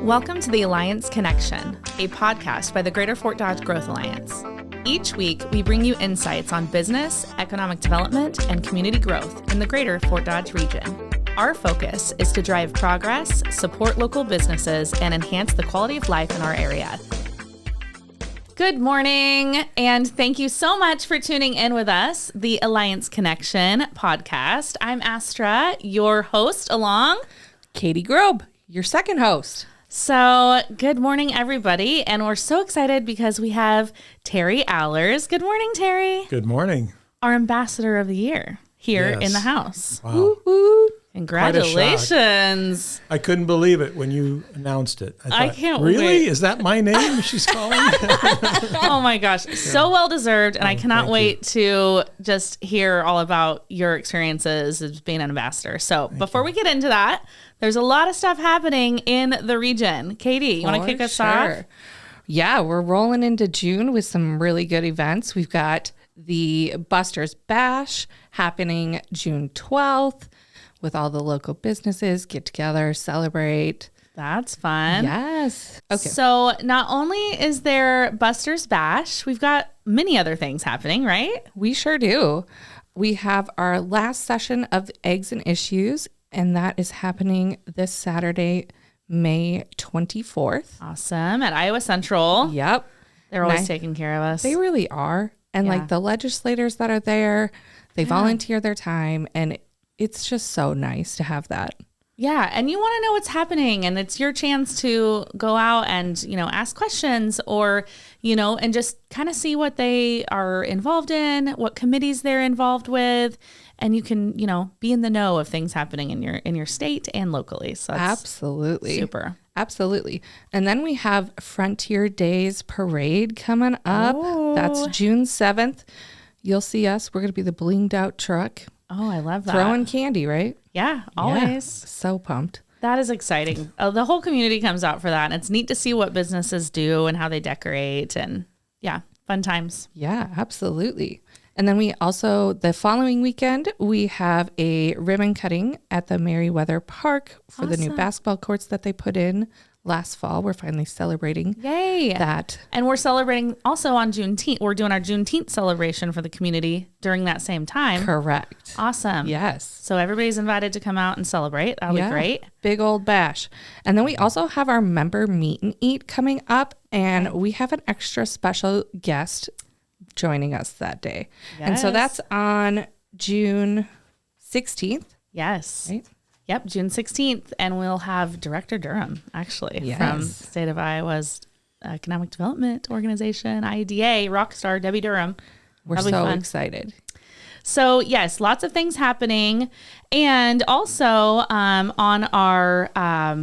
Welcome to the Alliance Connection, a podcast by the Greater Fort Dodge Growth Alliance. Each week, we bring you insights on business, economic development, and community growth in the Greater Fort Dodge region. Our focus is to drive progress, support local businesses, and enhance the quality of life in our area. Good morning, and thank you so much for tuning in with us, the Alliance Connection podcast. I'm Astra, your host, along Katie Grobe, your second host. So good morning, everybody. And we're so excited because we have Terry Allers. Good morning, Terry. Good morning. Our ambassador of the year here Yes. in the house. Wow. Woo-hoo. Congratulations. I couldn't believe it when you announced it. I can't really? wait. Is that my name she's calling? Oh my gosh. So well deserved. And I cannot thank wait to just hear all about your experiences as being an ambassador. So before we get into that, there's a lot of stuff happening in the region. Katie, you want to kick us off? Yeah, we're rolling into June with some really good events. We've got the Buster's Bash happening June 12th with all the local businesses get together, celebrate. That's fun. Yes. Okay. So not only is there Buster's Bash, we've got many other things happening, right? We sure do. We have our last session of Eggs and Issues, and that is happening this Saturday, May 24th. Awesome. At Iowa Central. Yep. They're always taking care of us. They really are. And Yeah. like the legislators that are there, they volunteer their time, and it's just so nice to have that. Yeah. And you want to know what's happening, and it's your chance to go out and, ask questions or, and just kind of see what they are involved in, what committees they're involved with. And you can, be in the know of things happening in your state and locally. So that's Absolutely. super. Absolutely. And then we have Frontier Days Parade coming up. Oh. That's June 7th. You'll see us. We're going to be the blinged out truck. Oh, I love that. Throwing candy, right? Yeah, Yeah. always. So pumped. That is exciting. The whole community comes out for that. And it's neat to see what businesses do and how they decorate. And yeah, fun times. Yeah, absolutely. And then we also, the following weekend, we have a ribbon cutting at the Merriweather Park for the new Awesome. basketball courts that they put in last fall. We're finally celebrating Yay. that. And we're celebrating also on Juneteenth. We're doing our Juneteenth celebration for the community during that same time. Correct. Awesome. Yes. So everybody's invited to come out and celebrate. That'll be great. Big old bash. And then we also have our member meet and eat coming up, and we have an extra special guest joining us that day. And so Yes. that's on June 16th, Yes. right? Yep, June 16th. And we'll have Director Durham, actually, from Yes. State of Iowa's Economic Development Organization, IEDA, rockstar Debbie Durham. We're That'll be so fun. excited. So yes, lots of things happening. And also on our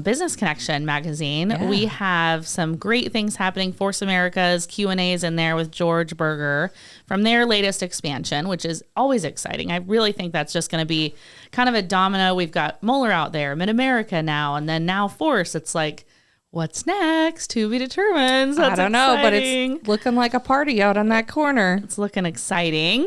Business Connection magazine, we have some great things happening. Force America's Q&A's in there with George Berger from their latest expansion, which is always exciting. I really think that's just going to be kind of a domino. We've got Moeller out there, Mid-America now, and then now Force. It's like, what's next? To be determined. So I that's don't know, but exciting. it's looking like a party out on that corner. It's looking exciting.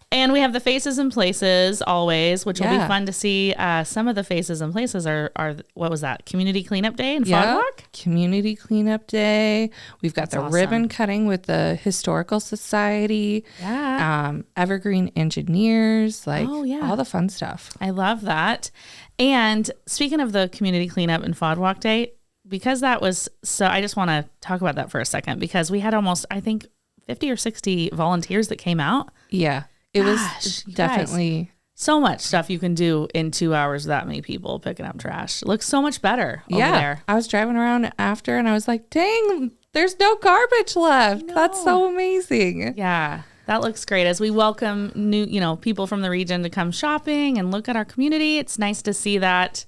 And we have the Faces and Places always, which will be fun to see. Some of the Faces and Places are what was that? Community Cleanup Day in Fog Walk? Community Cleanup Day. We've got the awesome. ribbon cutting with the Historical Society. Yeah. Evergreen Engineers, all the fun stuff. I love that. And speaking of the Community Cleanup and Fog Walk Day, because that was I just want to talk about that for a second, because we had almost, I think, 50 or 60 volunteers that came out. Yeah. It was you definitely So much stuff you can do in 2 hours with that many people picking up trash. It looks so much better over there. I was driving around after and I was like, dang, there's no garbage left. No. That's so amazing. Yeah, that looks great. As we welcome new, people from the region to come shopping and look at our community, it's nice to see that,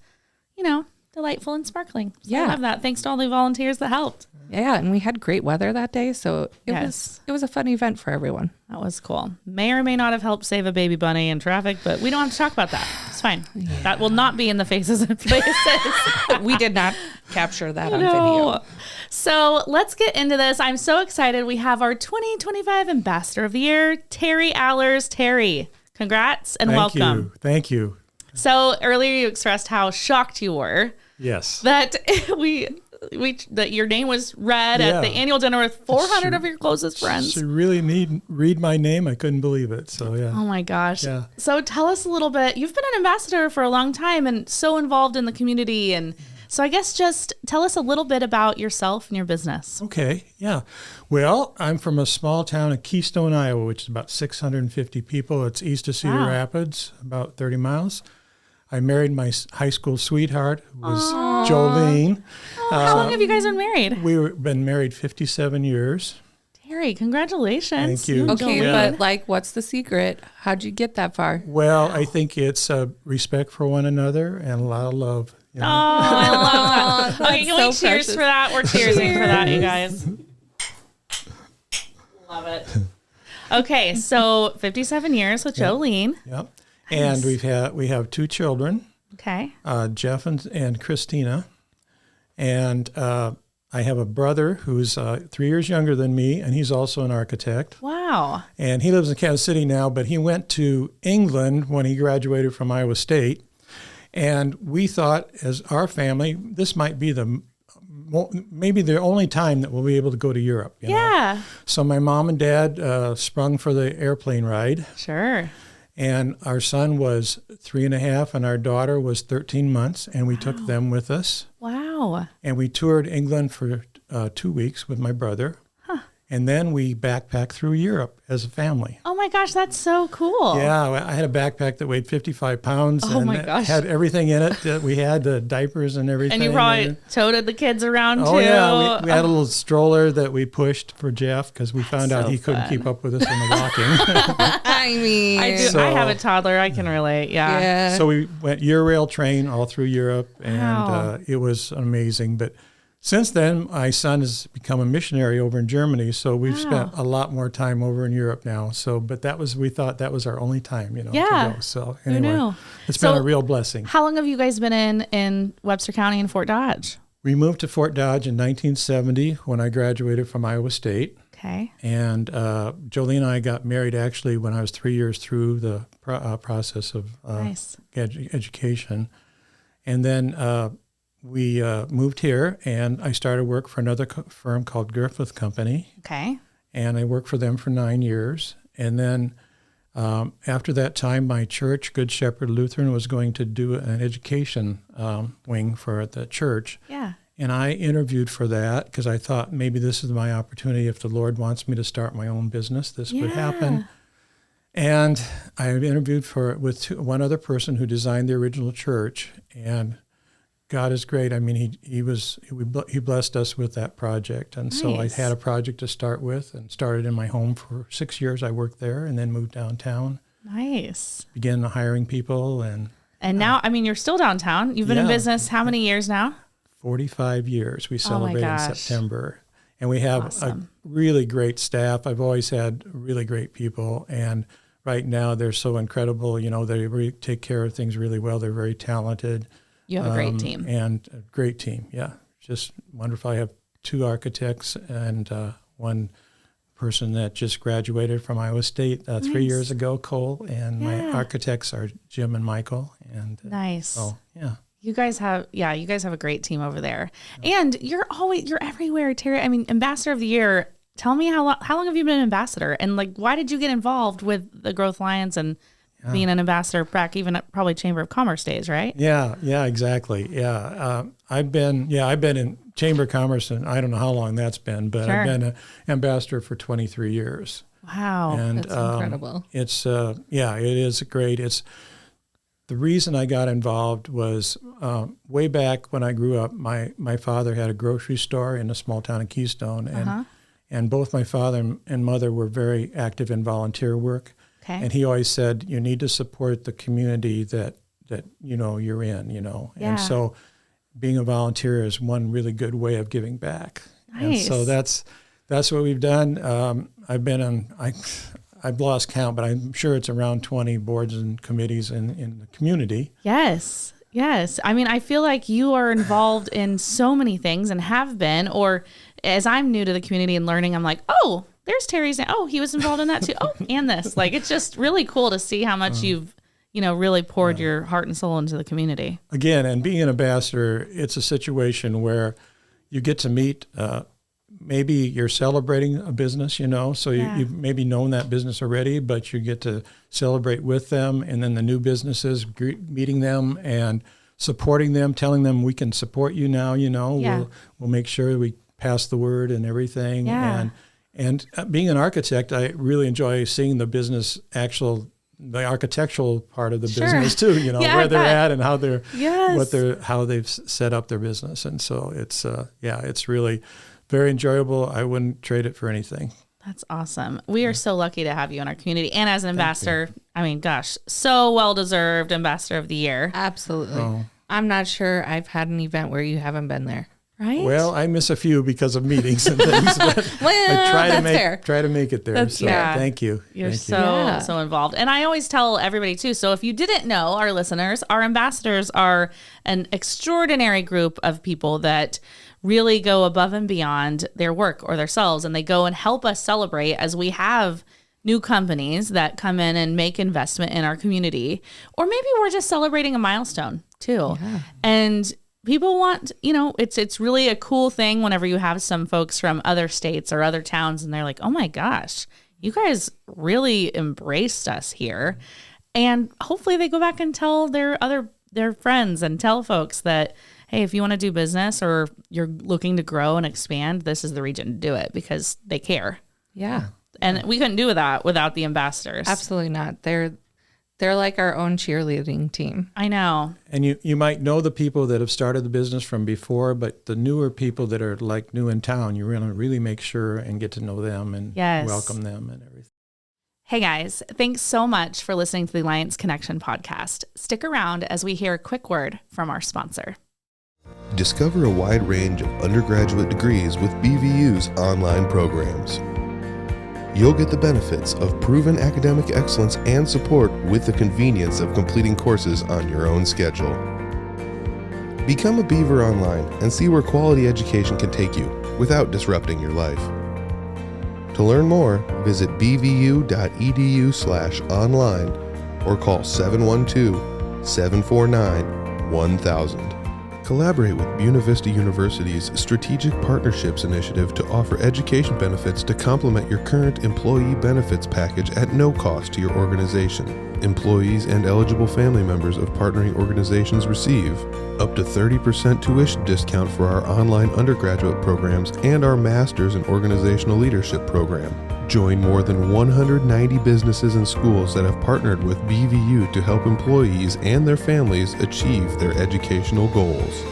delightful and sparkling. So I love that. Thanks to all the volunteers that helped. Yeah, and we had great weather that day, so it Yes. was a fun event for everyone. That was cool. May or may not have helped save a baby bunny in traffic, but we don't have to talk about that. It's fine. That will not be in the Faces and Places. We did not capture that on video. So let's get into this. I'm so excited. We have our 2025 Ambassador of the Year, Terry Allers. Terry, congrats and welcome. Thank you. So earlier you expressed how shocked you were Yes. that that your name was read at the annual dinner with 400 of your closest friends. She really read my name. I couldn't believe it. So yeah. Oh my gosh. Yeah. So tell us a little bit. You've been an ambassador for a long time and so involved in the community. And so I guess just tell us a little bit about yourself and your business. Okay. Yeah. Well, I'm from a small town in Keystone, Iowa, which is about 650 people. It's east of Cedar Rapids, about 30 miles. I married my high school sweetheart, who was Jolene. How long have you guys been married? We've been married 57 years. Terry, congratulations. Thank you. Okay, Jolene. but like, what's the secret? How'd you get that far? Well, I think it's respect for one another and a lot of love. You know? Oh, I love that. Okay, can we so cheers precious. for that? We're cheersing for that, you guys. Love it. Okay, so 57 years with Jolene. Yep. And we have two children, Okay. Jeff and Christina. And I have a brother who's 3 years younger than me, and he's also an architect. Wow. And he lives in Kansas City now, but he went to England when he graduated from Iowa State. And we thought, as our family, this might be maybe the only time that we'll be able to go to Europe. You know? Yeah. So my mom and dad sprung for the airplane ride. Sure. And our son was 3.5 and our daughter was 13 months. And we took them with us. Wow. And we toured England for 2 weeks with my brother. And then we backpacked through Europe as a family. Oh my gosh, that's so cool. Yeah, I had a backpack that weighed 55 pounds Oh and my it gosh. had everything in it. That we had the diapers and everything. And you probably toted the kids around Oh too. yeah, we had a little stroller that we pushed for Jeff because we found out so he couldn't fun. keep up with us in the walking. I mean, I do. So- I have a toddler. I can relate. Yeah. yeah. So we went Eurail train all through Europe, and Wow. it was amazing. But since then, my son has become a missionary over in Germany, so we've spent a lot more time over in Europe now. So, but we thought that was our only time, to Yeah. go. So Who anyway, knew? it's So- been a real blessing. How long have you guys been in Webster County and Fort Dodge? We moved to Fort Dodge in 1970 when I graduated from Iowa State. Okay. And Jolene and I got married actually when I was 3 years through the process of Nice. education. And then we moved here, and I started work for another firm called Griffith Company. Okay. And I worked for them for 9 years. And then after that time, my church, Good Shepherd Lutheran, was going to do an education wing for the church. Yeah. And I interviewed for that because I thought maybe this is my opportunity. If the Lord wants me to start my own business, this would happen. And I interviewed with one other person who designed the original church. And God is great. I mean, he blessed us with that project. And so I Nice. had a project to start with and started in my home for 6 years. I worked there and then moved downtown, Nice. began hiring people, and And now, I mean, you're still downtown. You've been in Yeah. business how many years now? 45 years we celebrate in gosh. September. And we have Awesome. a really great staff. I've always had really great people. And right now they're so incredible. They really take care of things really well. They're very talented. You have a great team. And a great team, yeah. Just wonderful. I have 2 architects and one person that just graduated from Iowa State 3 years ago, Cole. And my Yeah. architects are Jim and Michael. And Nice. so, yeah. You guys have a great team over there. And you're everywhere, Terry. I mean, Ambassador of the Year. Tell me how long have you been an ambassador? And why did you get involved with the Growth Alliance and being an ambassador back even at probably Chamber of Commerce days, right? Yeah, exactly. Yeah. I've been in Chamber of Commerce, and I don't know how long that's been, but Sure. I've been an ambassador for 23 years. Wow. And That's incredible. It's it is great. It's the reason I got involved was way back when I grew up. My father had a grocery store in a small town of Keystone, and both my father and mother were very active in volunteer work. Okay. And he always said, you need to support the community that you're in. Yeah. And so being a volunteer is one really good way of giving back. And Nice. so that's what we've done. I've lost count, but I'm sure it's around 20 boards and committees in the community. Yes. Yes. I mean, I feel like you are involved in so many things and have been, or as I'm new to the community and learning, I'm like, oh, there's Terry's name. Oh, he was involved in that too. Oh, and this. It's just really cool to see how much you've, really poured your heart and soul into the community. Again, and being an ambassador, it's a situation where, you get to meet, maybe you're celebrating a business, so you've maybe known that business already, but you get to celebrate with them, and then the new businesses, meeting them and supporting them, telling them we can support you now, we'll make sure we pass the word and everything. Yeah. And being an architect, I really enjoy seeing the business the architectural part of the business too, where they're at and how how they've set up their business. And so it's really very enjoyable. I wouldn't trade it for anything. That's awesome. We are so lucky to have you in our community. And as an ambassador, I mean, gosh, so well-deserved ambassador of the year. Absolutely. Oh. I'm not sure I've had an event where you haven't been there. Right? Well, I miss a few because of meetings and things, but I try to make it there. Thank you. You're so involved. And I always tell everybody too, so if you didn't know, our listeners, our ambassadors are an extraordinary group of people that really go above and beyond their work or themselves, and they go and help us celebrate as we have new companies that come in and make investment in our community. Or maybe we're just celebrating a milestone too. Yeah. And people want, it's really a cool thing whenever you have some folks from other states or other towns and they're like, oh my gosh, you guys really embraced us here. And hopefully they go back and tell their friends and tell folks that, hey, if you want to do business or you're looking to grow and expand, this is the region to do it because they care. Yeah. And we couldn't do that without the ambassadors. Absolutely not. They're like our own cheerleading team. I know. And you might know the people that have started the business from before, but the newer people that are like new in town, you really make sure and get to know them and welcome them and everything. Hey guys, thanks so much for listening to the Alliance Connection podcast. Stick around as we hear a quick word from our sponsor. Discover a wide range of undergraduate degrees with BVU's online programs. You'll get the benefits of proven academic excellence and support with the convenience of completing courses on your own schedule. Become a Beaver online and see where quality education can take you without disrupting your life. To learn more, visit bvu.edu/online or call 712-749-1000. Collaborate with Buena Vista University's Strategic Partnerships Initiative to offer education benefits to complement your current employee benefits package at no cost to your organization. Employees and eligible family members of partnering organizations receive up to 30% tuition discount for our online undergraduate programs and our Master's in Organizational Leadership program. Join more than 190 businesses and schools that have partnered with BVU to help employees and their families achieve their educational goals.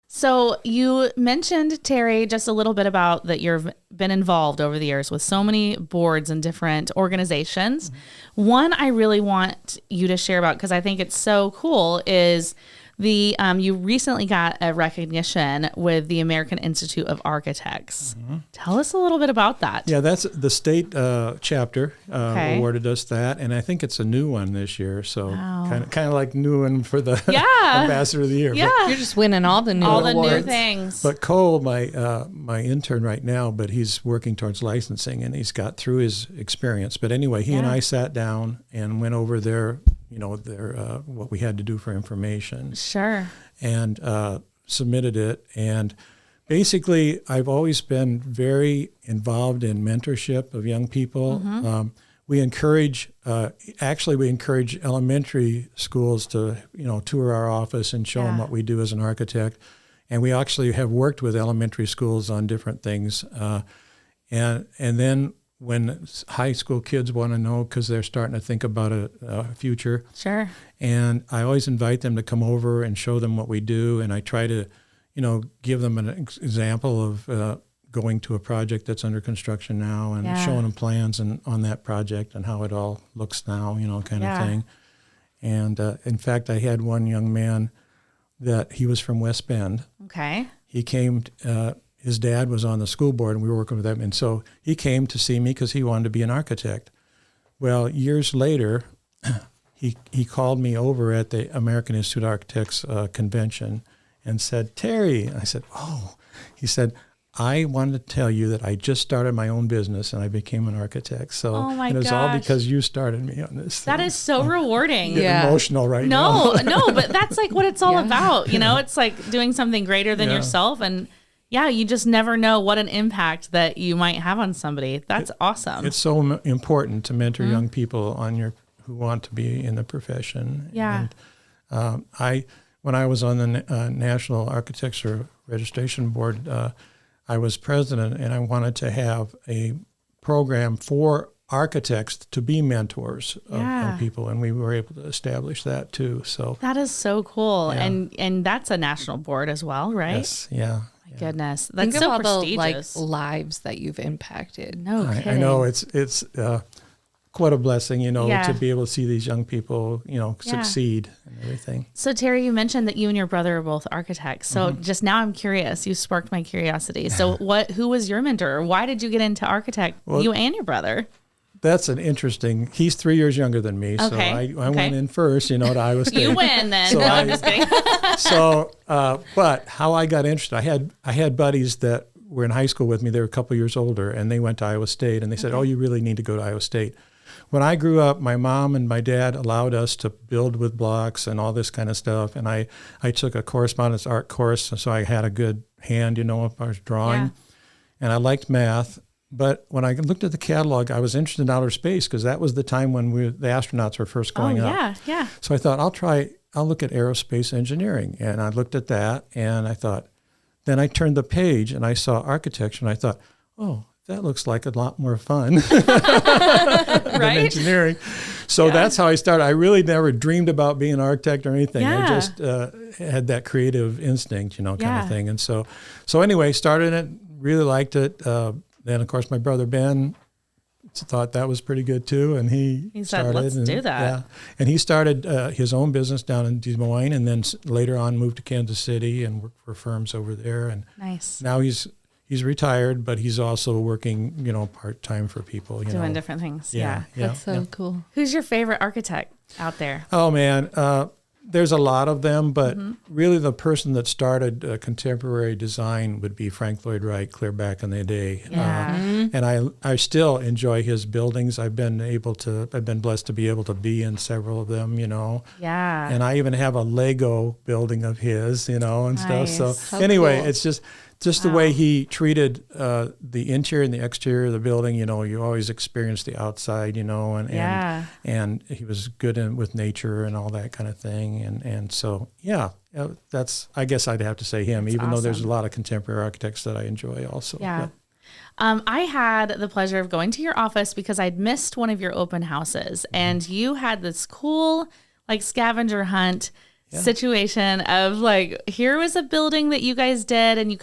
So you mentioned, Terry, just a little bit about that you've been involved over the years with so many boards and different organizations. Mm-hmm. One I really want you to share about, because I think it's so cool, is you recently got a recognition with the American Institute of Architects. Mm-hmm. Tell us a little bit about that. Yeah, that's the state chapter awarded us that, and I think it's a new one this year. So kind of like new one for the Ambassador of the Year. Yeah, you're just winning all the new new things. But Cole, my intern right now, but he's working towards licensing, and he's got through his experience. But anyway, he and I sat down and went over their what we had to do for information. Sure. And submitted it. And basically, I've always been very involved in mentorship of young people. Mm-hmm. We encourage elementary schools to, tour our office and show them what we do as an architect. And we actually have worked with elementary schools on different things. And then when high school kids want to know, because they're starting to think about a future. Sure. And I always invite them to come over and show them what we do. And I try to, give them an example of going to a project that's under construction now and showing them plans on that project and how it all looks now, kind of thing. And in fact, I had one young man that he was from West Bend. Okay. He came, his dad was on the school board and we were working with them. And so he came to see me because he wanted to be an architect. Well, years later, he called me over at the American Institute of Architects convention and said, Terry, and I said, oh, he said, I wanted to tell you that I just started my own business and I became an architect. So Oh my and it was all gosh. because you started me on this. That is so rewarding. Getting Yeah. emotional right now. No, but that's like what it's all Yeah. about. You know, it's like doing something greater than Yeah. yourself. And yeah, you just never know what an impact that you might have on somebody. That's awesome. It's so important to mentor young people who want to be in the profession. Yeah. And when I was on the National Architecture Registration Board, I was president, and I wanted to have a program for architects to be mentors of people, and we were able to establish that too. So That is so cool. Yeah. And that's a national board as well, right? yes, yeah. My goodness. Think That's so of all prestigious. the lives that you've impacted. No kidding. I know it's quite a blessing, Yeah. to be able to see these young people, Yeah. succeed and everything. So Terry, you mentioned that you and your brother are both architects. So Mm-hmm. just now I'm curious. You sparked my curiosity. So who was your mentor? Why did you get into architect, you and your brother? That's he's 3 years younger than me. So Okay, I went in first, to Iowa State. You win then. So No, I'm just kidding. But how I got interested, I had buddies that were in high school with me. They were a couple years older, and they went to Iowa State, and they said, "Oh, you really need to go to Iowa State." When I grew up, my mom and my dad allowed us to build with blocks and all this kind of stuff, and I took a correspondence art course, so I had a good hand, if I was drawing, Yeah. and I liked math. But when I looked at the catalog, I was interested in outer space because that was the time when the astronauts were first going up. Yeah. So I thought, I'll look at aerospace engineering. And I looked at that and I thought, then I turned the page and I saw architecture and I thought, oh, that looks like a lot more fun than Right? engineering. So that's how I started. I really never dreamed about being an architect or anything. Yeah. I just had that creative instinct, kind Yeah. of thing. And so anyway, started it, really liked it. Then, of course, my brother Ben thought that was pretty good too, and he said, started. "Let's do that." Yeah, and he started his own business down in Des Moines, and then later on moved to Kansas City and worked for firms over there. And Nice. now he's retired, but he's also working, part time for people. Doing different things. Yeah. That's so cool. Who's your favorite architect out there? Oh man, there's a lot of them, but Mm-hmm. really the person that started contemporary design would be Frank Lloyd Wright, clear back in the day. Yeah. And I still enjoy his buildings. I've been blessed to be able to be in several of them, Yeah. And I even have a Lego building of his, and stuff. So Nice. So anyway, cool. it's just the way he treated the interior and the exterior of the building. You always experience the outside, and he was good with nature and all that kind of thing. And so, I guess I'd have to say him, even though there's a awesome. lot of contemporary architects that I enjoy also. Yeah. But- I had the pleasure of going to your office because I'd missed one of your open houses, and you had this cool scavenger hunt situation of here was a building that you guys did, and you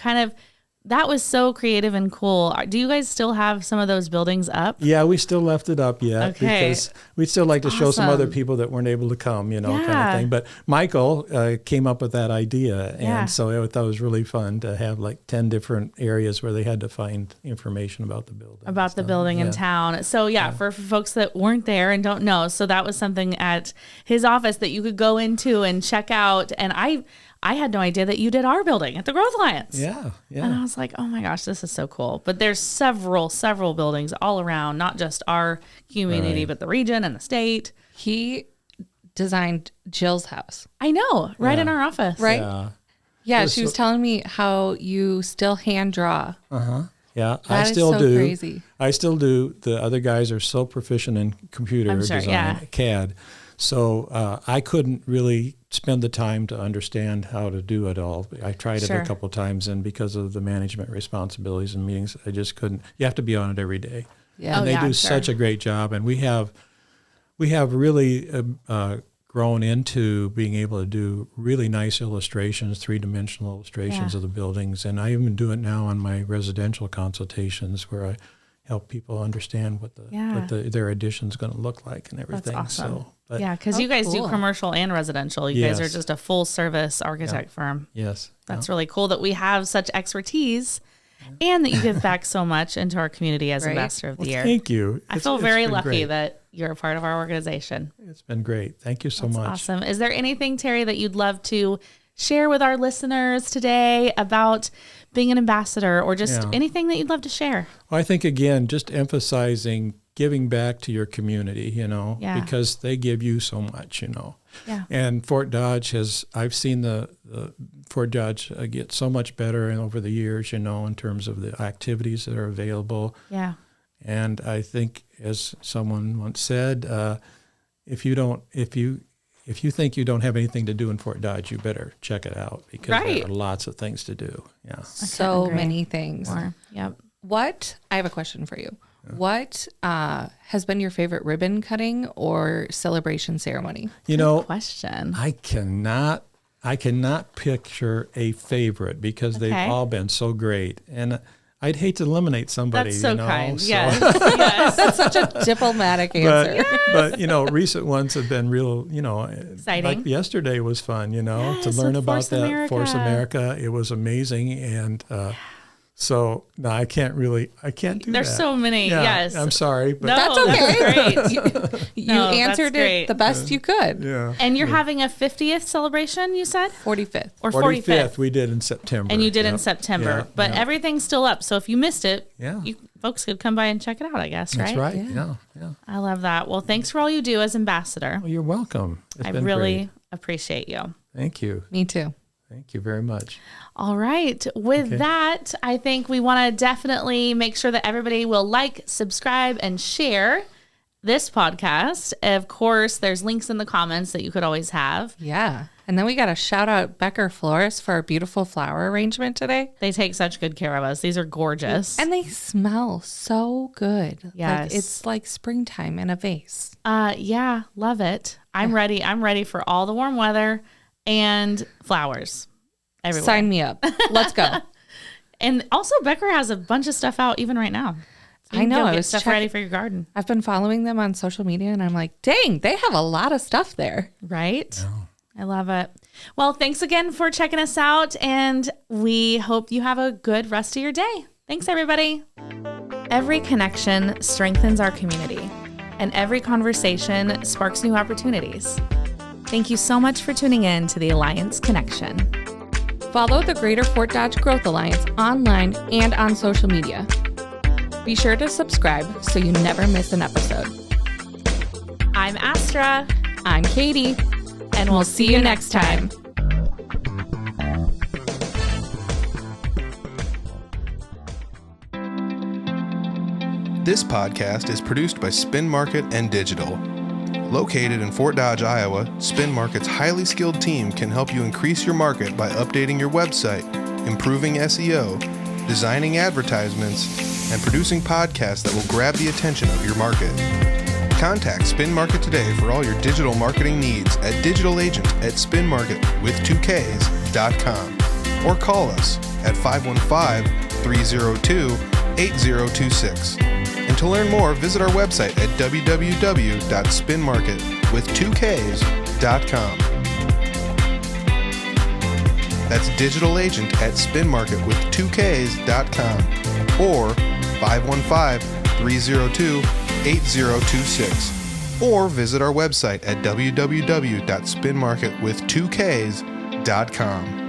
that was so creative and cool. Do you guys still have some of those buildings up? Yeah, we still left it up yet Okay. because we'd still like to show some other Awesome. people that weren't able to come, kind Yeah. of thing. But Michael came up with that idea, and Yeah. so I thought it was really fun to have 10 different areas where they had to find information about the building. About the So, building in yeah. town. So for folks that weren't there and don't know, so that was something at his office that you could go into and check out. And I had no idea that you did our building at the Growth Alliance. Yeah, And I yeah. was like, oh my gosh, this is so cool. But there's several buildings all around, not just our community, Right. but the region and the state. He designed Jill's house, I know, right in Yeah. our office. right? Yeah. Yeah, It she was was telling me how you still hand draw. Yeah, I That is still so do. crazy. I still do. The other guys are so proficient in computer I'm sure, design, yeah. CAD. So I couldn't really spend the time to understand how to do it all. I tried it Sure. a couple of times, and because of the management responsibilities and meetings, I just couldn't. You have to be on it every day. Yeah. And they yeah, do sure. such a great job. And we have really grown into being able to do really nice illustrations, three-dimensional illustrations Yeah. of the buildings. And I even do it now on my residential consultations where I help people understand what their addition's going to look like and everything. That's awesome. So, but Yeah, because Oh, you guys do cool. commercial and residential. You guys are Yes. just a full service architect firm. yes, That's really cool that we have such expertise and that you give back so much into our community as Right. Ambassador of the Year. thank you. I It's- feel it's very been lucky great. that you're a part of our organization. It's been great. Thank you so That's much. awesome. Is there anything, Terry, that you'd love to share with our listeners today about being an ambassador, or just anything that you'd love to share? Well, I think, again, just emphasizing giving back to your community, because they give you so much, Yeah. And Fort Dodge I've seen the Fort Dodge get so much better over the years, in terms of the activities that are available. Yeah. And I think, as someone once said, if you think you don't have anything to do in Fort Dodge, you better check it out, because there are lots of things to do. Yeah. So many things. Yep. I have a question for you. What has been your favorite ribbon cutting or celebration ceremony? Good question. I cannot picture a favorite, because they've all been so great. And I'd hate to eliminate somebody. That's so kind. So. Yes. Yes. That's such a diplomatic answer. But recent ones have been real, exciting. Like yesterday was fun, to learn about that Force America. It was amazing. And so no, I can't do that. There's so many. Yeah, yes. I'm sorry, but That's okay. That's great. You answered it the best you could. Yeah. And you're having a 50th celebration, you said? 45th. Or 45th. We did in September. And you did in September. But everything's still up. So if you missed it, you folks could come by and check it out, I guess, right? That's right. Yeah. I love that. Well, thanks for all you do as ambassador. Well, you're welcome. I really appreciate you. Thank you. Me too. Thank you very much. All right. With that, I think we want to definitely make sure that everybody will like, subscribe, and share this podcast. Of course, there's links in the comments that you could always have. Yeah. And then we got to shout out Becker Florist for our beautiful flower arrangement today. They take such good care of us. These are gorgeous. And they smell so good. Yes. It's like springtime in a vase. Yeah, love it. I'm ready. I'm ready for all the warm weather and flowers everywhere. Sign me up. Let's go. And also, Becker has a bunch of stuff out even right now. So I know. I was stuff ready for your garden. I've been following them on social media, and I'm like, dang, they have a lot of stuff there. Right? I love it. Well, thanks again for checking us out, and we hope you have a good rest of your day. Thanks, everybody. Every connection strengthens our community, and every conversation sparks new opportunities. Thank you so much for tuning in to the Alliance Connection. Follow the Greater Fort Dodge Growth Alliance online and on social media. Be sure to subscribe so you never miss an episode. I'm Astra. I'm Katy. And we'll see you next time. This podcast is produced by Spin Market and Digital. Located in Fort Dodge, Iowa, Spin Market's highly skilled team can help you increase your market by updating your website, improving SEO, designing advertisements, and producing podcasts that will grab the attention of your market. Contact Spin Market today for all your digital marketing needs at digitalagent@spinmarket.com or call us at 515-302-8026. And to learn more, visit our website at www.spinmarket.com. That's digitalagent@spinmarket.com or 515-302-8026. Or visit our website at www.spinmarket.com.